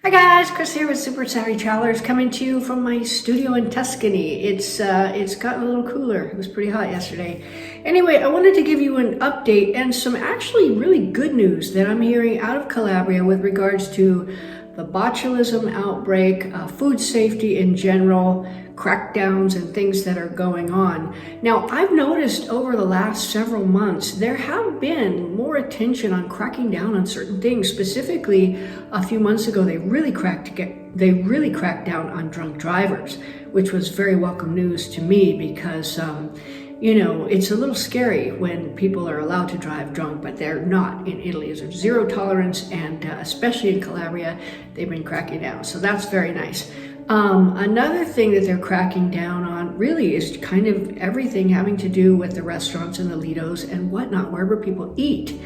Hi guys, Chris here with Super Savvy Travelers coming to you from my studio in Tuscany. It's gotten a little cooler. It was pretty hot yesterday. Anyway, I wanted to give you an update and some actually really good news that I'm hearing out of Calabria with regards to the botulism outbreak, food safety in general, crackdowns and things that are going on. Now, I've noticed over the last several months, there have been more attention on cracking down on certain things. Specifically, a few months ago, they really cracked down on drunk drivers, which was very welcome news to me because, it's a little scary when people are allowed to drive drunk, but they're not in Italy. There's zero tolerance, and especially in Calabria, they've been cracking down. So that's very nice. Another thing that they're cracking down on really is kind of everything having to do with the restaurants and the Lidos and whatnot, wherever people eat.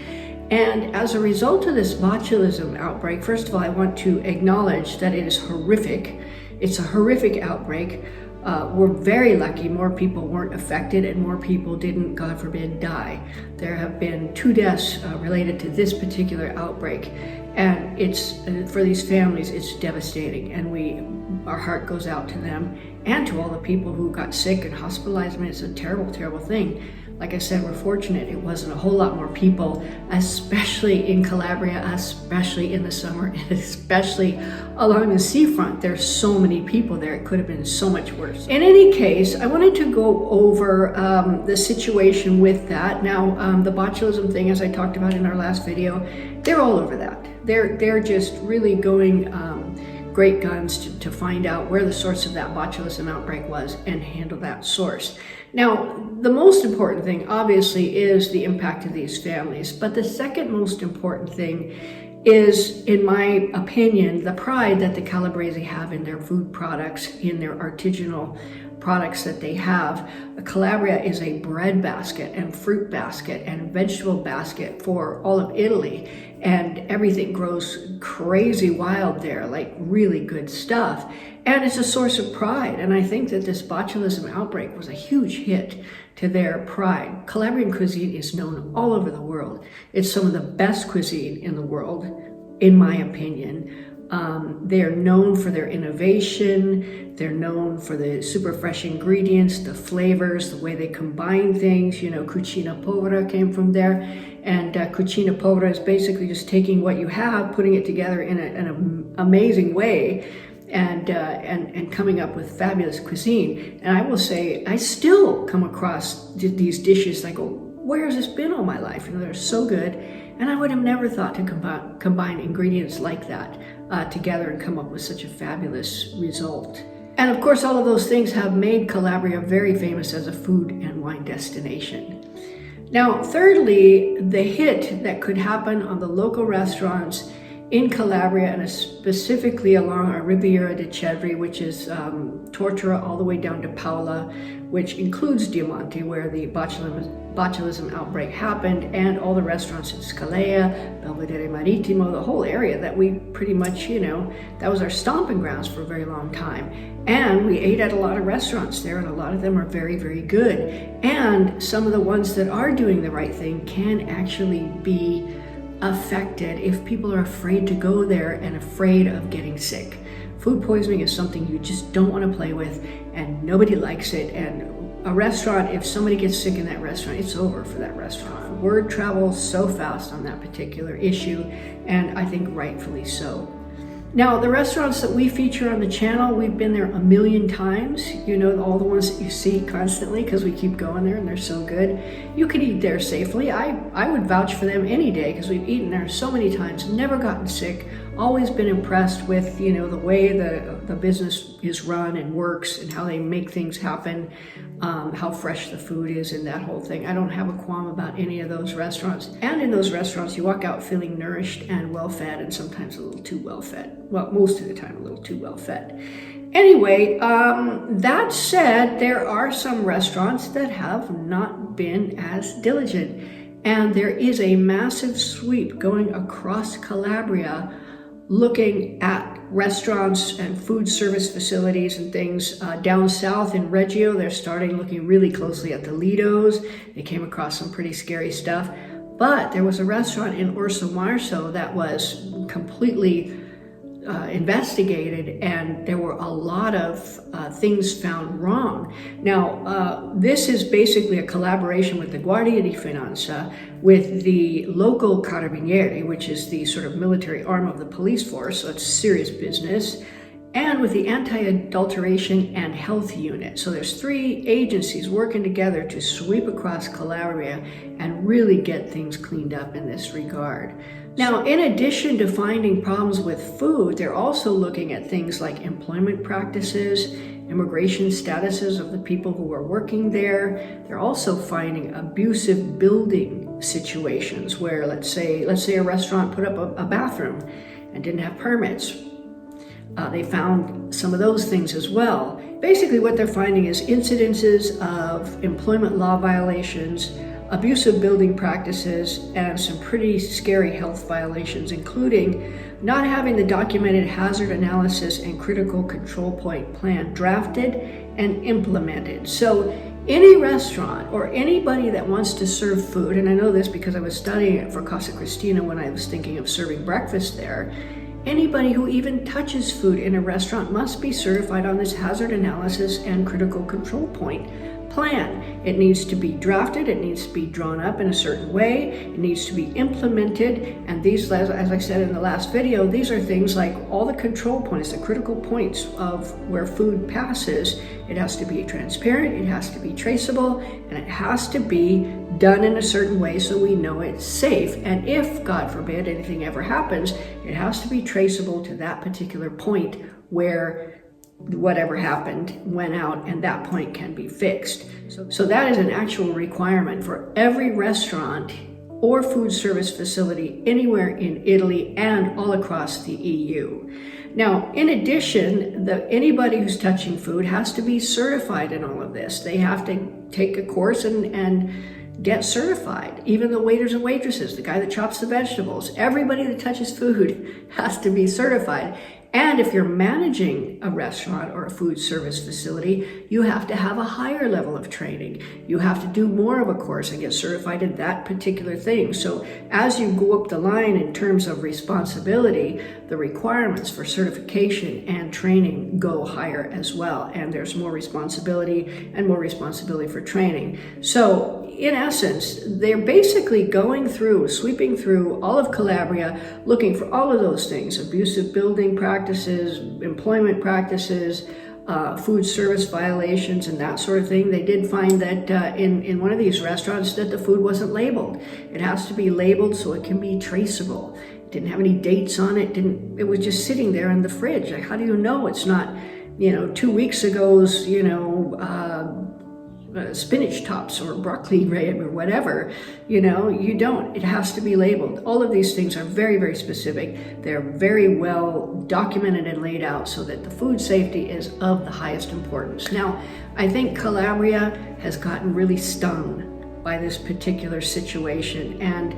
And as a result of this botulism outbreak, first of all, I want to acknowledge that it is horrific. It's a horrific outbreak. We're very lucky more people weren't affected and more people didn't, God forbid, die. There have been 2 deaths related to this particular outbreak, and it's for these families, it's devastating, and our heart goes out to them and to all the people who got sick and hospitalized. I mean, it's a terrible, terrible thing. Like I said, we're fortunate it wasn't a whole lot more people, especially in Calabria, especially in the summer, and especially along the seafront. There's so many people there. It could have been so much worse. In any case, I wanted to go over the situation with that. Now, the botulism thing, as I talked about in our last video, they're all over that. They're just really going great guns to find out where the source of that botulism outbreak was and handle that source. Now, the most important thing, obviously, is the impact of these families. But the second most important thing is, in my opinion, the pride that the Calabrese have in their food products, in their artisanal products that they have. Calabria is a bread basket and fruit basket and vegetable basket for all of Italy, and everything grows crazy wild there, like really good stuff. And it's a source of pride, and I think that this botulism outbreak was a huge hit to their pride. Calabrian cuisine is known all over the world. It's some of the best cuisine in the world, in my opinion. They're known for their innovation. They're known for the super fresh ingredients, the flavors, the way they combine things. Cucina povera came from there. And cucina povera is basically just taking what you have, putting it together in an amazing way, and coming up with fabulous cuisine. And I will say, I still come across these dishes. I go, where has this been all my life? They're so good. And I would have never thought to combine ingredients like that together and come up with such a fabulous result. And of course, all of those things have made Calabria very famous as a food and wine destination. Now, thirdly, the hit that could happen on the local restaurants in Calabria, and specifically along our Riviera di Cedri, which is Tortora all the way down to Paola, which includes Diamante, where the botulism outbreak happened, and all the restaurants in Scalea, Belvedere Marittimo, the whole area that we pretty much, that was our stomping grounds for a very long time. And we ate at a lot of restaurants there, and a lot of them are very, very good. And some of the ones that are doing the right thing can actually be affected if people are afraid to go there and afraid of getting sick. Food poisoning is something you just don't want to play with, and nobody likes it. And a restaurant, if somebody gets sick in that restaurant, it's over for that restaurant. Word travels so fast on that particular issue, and I think rightfully so. Now, the restaurants that we feature on the channel, we've been there a million times. All the ones that you see constantly, because we keep going there and they're so good. You can eat there safely. I would vouch for them any day, because we've eaten there so many times, never gotten sick, always been impressed with, the way the business is run and works and how they make things happen, how fresh the food is and that whole thing. I don't have a qualm about any of those restaurants. And in those restaurants, you walk out feeling nourished and well-fed, and sometimes a little too well-fed. Well, most of the time, a little too well-fed. Anyway, that said, there are some restaurants that have not been as diligent. And there is a massive sweep going across Calabria looking at restaurants and food service facilities and things. Down south in Reggio, they're starting looking really closely at the Lidos. They came across some pretty scary stuff. But there was a restaurant in Orso Marso that was completely investigated, and there were a lot of things found wrong. Now, this is basically a collaboration with the Guardia di Finanza, with the local Carabinieri, which is the sort of military arm of the police force, so it's serious business, and with the Anti-Adulteration and Health Unit. So there's 3 agencies working together to sweep across Calabria and really get things cleaned up in this regard. Now, in addition to finding problems with food, they're also looking at things like employment practices, immigration statuses of the people who are working there. They're also finding abusive building situations where, let's say a restaurant put up a bathroom and didn't have permits. They found some of those things as well. Basically, what they're finding is incidences of employment law violations, abusive building practices, and some pretty scary health violations, including not having the documented hazard analysis and critical control point plan drafted and implemented. So any restaurant or anybody that wants to serve food, and I know this because I was studying it for Casa Cristina when I was thinking of serving breakfast there, anybody who even touches food in a restaurant must be certified on this hazard analysis and critical control point plan. It needs to be drafted, it needs to be drawn up in a certain way, it needs to be implemented, and these, as I said in the last video, these are things like all the control points, the critical points of where food passes. It has to be transparent, it has to be traceable, and it has to be done in a certain way so we know it's safe. And if, God forbid, anything ever happens, it has to be traceable to that particular point where whatever happened went out, and that point can be fixed. So that is an actual requirement for every restaurant or food service facility anywhere in Italy and all across the EU. Now, in addition, anybody who's touching food has to be certified in all of this. They have to take a course and get certified. Even the waiters and waitresses, the guy that chops the vegetables, everybody that touches food has to be certified. And if you're managing a restaurant or a food service facility, you have to have a higher level of training. You have to do more of a course and get certified in that particular thing. So as you go up the line in terms of responsibility, the requirements for certification and training go higher as well. And there's more responsibility and more responsibility for training. So in essence, they're basically sweeping through all of Calabria, looking for all of those things: abusive building practices, employment practices, food service violations, and that sort of thing. They did find that in one of these restaurants that the food wasn't labeled. It has to be labeled so it can be traceable. It didn't have any dates on it. It was just sitting there in the fridge. Like, how do you know it's not, 2 weeks ago's, spinach tops or broccoli rib or whatever? You don't. It has to be labeled. All of these things are very, very specific. They're very well documented and laid out so that the food safety is of the highest importance. Now, I think Calabria has gotten really stung by this particular situation, and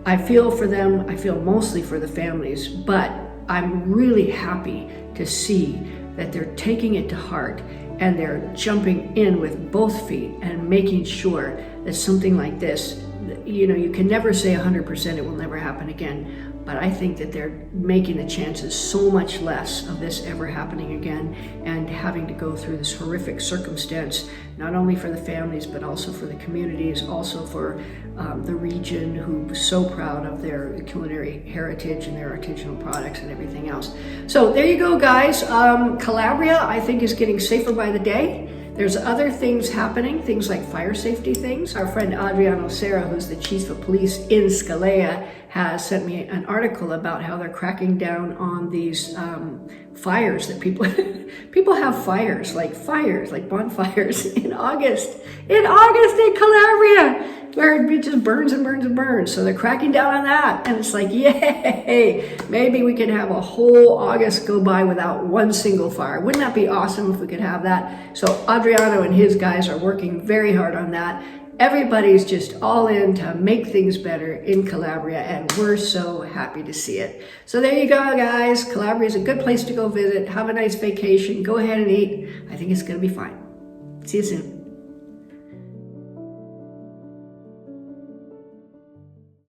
I feel for them. I feel mostly for the families, but I'm really happy to see that they're taking it to heart and they're jumping in with both feet and making sure that something like this, you can never say 100% it will never happen again, but I think that they're making the chances so much less of this ever happening again and having to go through this horrific circumstance, not only for the families, but also for the communities, also for the region, who's so proud of their culinary heritage and their artisanal products and everything else. So there you go, guys. Calabria, I think, is getting safer by the day. There's other things happening, things like fire safety things. Our friend Adriano Serra, who's the chief of police in Scalea, has sent me an article about how they're cracking down on these fires that people have fires like bonfires in August in Calabria, where it just burns and burns and burns. So they're cracking down on that, and it's like, yay, maybe we can have a whole August go by without one single fire. Wouldn't that be awesome if we could have that? So Adriano and his guys are working very hard on that. Everybody's just all in to make things better in Calabria, and we're so happy to see it. So there you go, guys. Calabria is a good place to go visit. Have a nice vacation. Go ahead and eat. I think it's going to be fine. See you soon.